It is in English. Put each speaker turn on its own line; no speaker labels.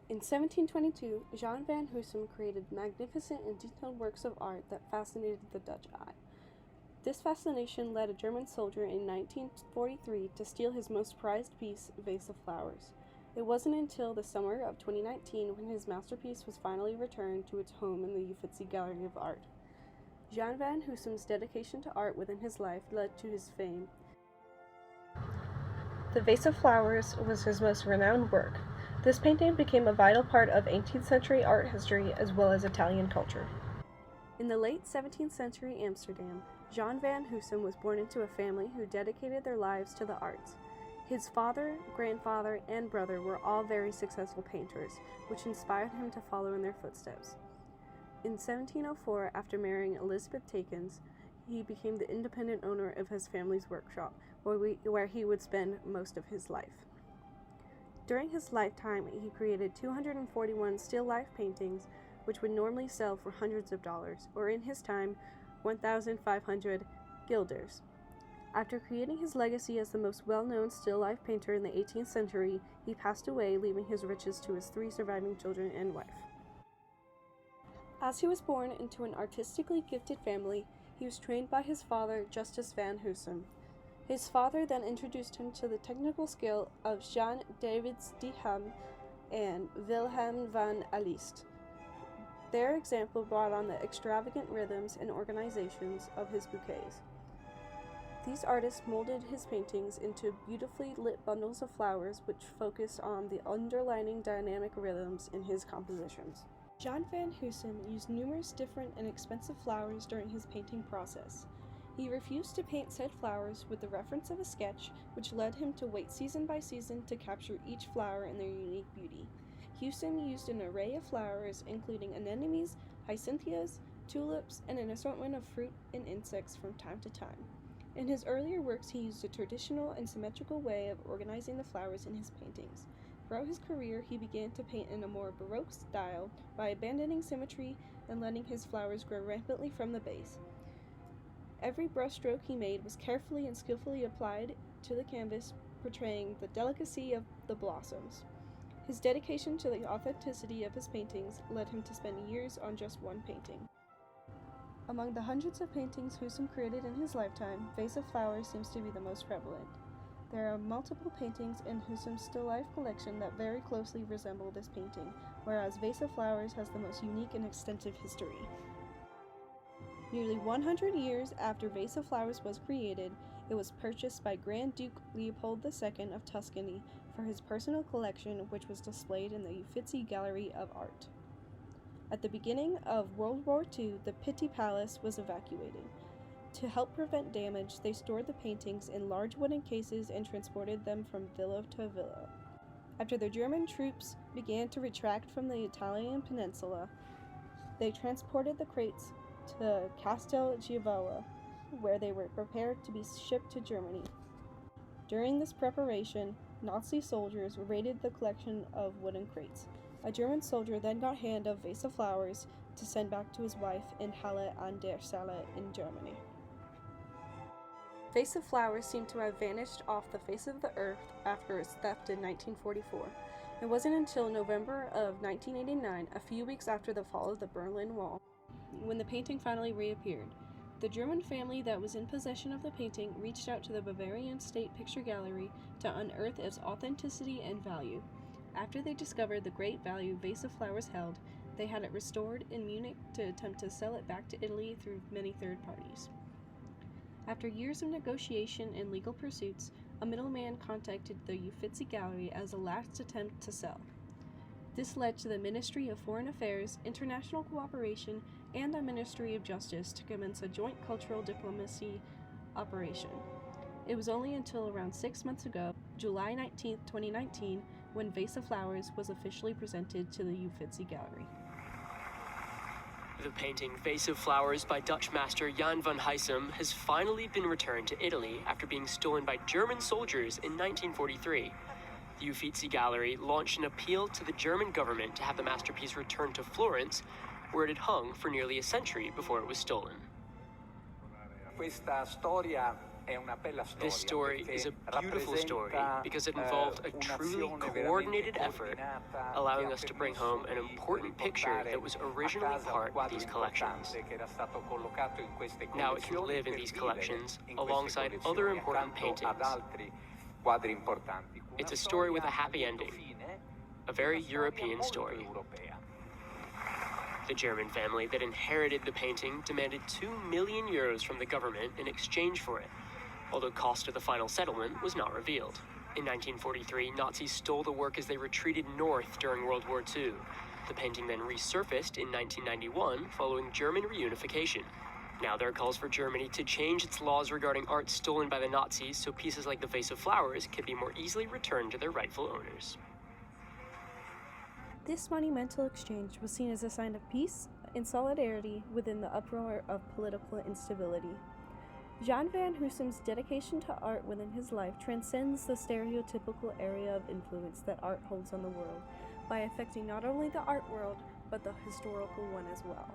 In 1722, Jan van Huysum created magnificent and detailed works of art that fascinated the Dutch eye. This fascination led a German soldier in 1943 to steal his most prized piece, vase of flowers. It wasn't until the summer of 2019 when his masterpiece was finally returned to its home in the Uffizi Gallery of Art. Jan van Huysum's dedication to art within his life led to his fame. The vase of flowers was his most renowned work. This painting became a vital part of 18th century art history as well as Italian culture. In the late 17th century Amsterdam, Jan van Huysum was born into a family who dedicated their lives to the arts. His father, grandfather, and brother were all very successful painters, which inspired him to follow in their footsteps. In 1704, after marrying Elizabeth Takens, he became the independent owner of his family's workshop, where he would spend most of his life. During his lifetime, he created 241 still life paintings, which would normally sell for hundreds of dollars, or in his time, 1,500 guilders. After creating his legacy as the most well-known still life painter in the 18th century, he passed away, leaving his riches to his 3 surviving children and wife. As he was born into an artistically gifted family, he was trained by his father, Justus van Huysum. His father then introduced him to the technical skill of Jan Davids de Ham and Wilhelm van Alist. Their example brought on the extravagant rhythms and organizations of his bouquets. These artists molded his paintings into beautifully lit bundles of flowers which focus on the underlining dynamic rhythms in his compositions. Jan van Huysum used numerous different and expensive flowers during his painting process. He refused to paint said flowers with the reference of a sketch, which led him to wait season by season to capture each flower in their unique beauty. Huysum used an array of flowers, including anemones, hyacinths, tulips, and an assortment of fruit and insects from time to time. In his earlier works, he used a traditional and symmetrical way of organizing the flowers in his paintings. Throughout his career, he began to paint in a more Baroque style by abandoning symmetry and letting his flowers grow rampantly from the base. Every brushstroke he made was carefully and skillfully applied to the canvas, portraying the delicacy of the blossoms. His dedication to the authenticity of his paintings led him to spend years on just one painting. Among the hundreds of paintings Huysum created in his lifetime, Vase of Flowers seems to be the most prevalent. There are multiple paintings in Huysum's still life collection that very closely resemble this painting, whereas Vase of Flowers has the most unique and extensive history. Nearly 100 years after Vase of Flowers was created, it was purchased by Grand Duke Leopold II of Tuscany for his personal collection, which was displayed in the Uffizi Gallery of Art. At the beginning of World War II, the Pitti Palace was evacuated. To help prevent damage, they stored the paintings in large wooden cases and transported them from villa to villa. After the German troops began to retract from the Italian peninsula, they transported the crates to Castel Giavola, where they were prepared to be shipped to Germany. During this preparation, Nazi soldiers raided the collection of wooden crates. A German soldier then got hand of Vase of Flowers to send back to his wife in Halle an der Saale in Germany. Vase of Flowers seemed to have vanished off the face of the earth after its theft in 1944. It wasn't until November of 1989, a few weeks after the fall of the Berlin Wall, when the painting finally reappeared. The German family that was in possession of the painting reached out to the Bavarian State Picture Gallery to unearth its authenticity and value. After they discovered the great value Vase of Flowers held, they had it restored in Munich to attempt to sell it back to Italy through many third parties. After years of negotiation and legal pursuits, a middleman contacted the Uffizi Gallery as a last attempt to sell. This led to the Ministry of Foreign Affairs, International Cooperation, and the Ministry of Justice to commence a joint cultural diplomacy operation. It was only until around 6 months ago, July 19, 2019, when Vase of Flowers was officially presented to the Uffizi Gallery.
The painting Vase of Flowers by Dutch master Jan van Huysum has finally been returned to Italy after being stolen by German soldiers in 1943. The Uffizi Gallery launched an appeal to the German government to have the masterpiece returned to Florence, where it had hung for nearly a century before it was stolen.
Questa storia
This story is a beautiful story because it involved a truly coordinated effort, allowing us to bring home an important picture that was originally part of these collections. Now it can live in these collections alongside other important paintings. It's a story with a happy ending, a very European story. The German family that inherited the painting demanded 2 million euros from the government in exchange for it, although cost of the final settlement was not revealed. In 1943, Nazis stole the work as they retreated north during World War II. The painting then resurfaced in 1991 following German reunification. Now there are calls for Germany to change its laws regarding art stolen by the Nazis so pieces like the Vase of Flowers can be more easily returned to their rightful owners.
This monumental exchange was seen as a sign of peace and solidarity within the uproar of political instability. Jan van Huysum's dedication to art within his life transcends the stereotypical area of influence that art holds on the world by affecting not only the art world, but the historical one as well.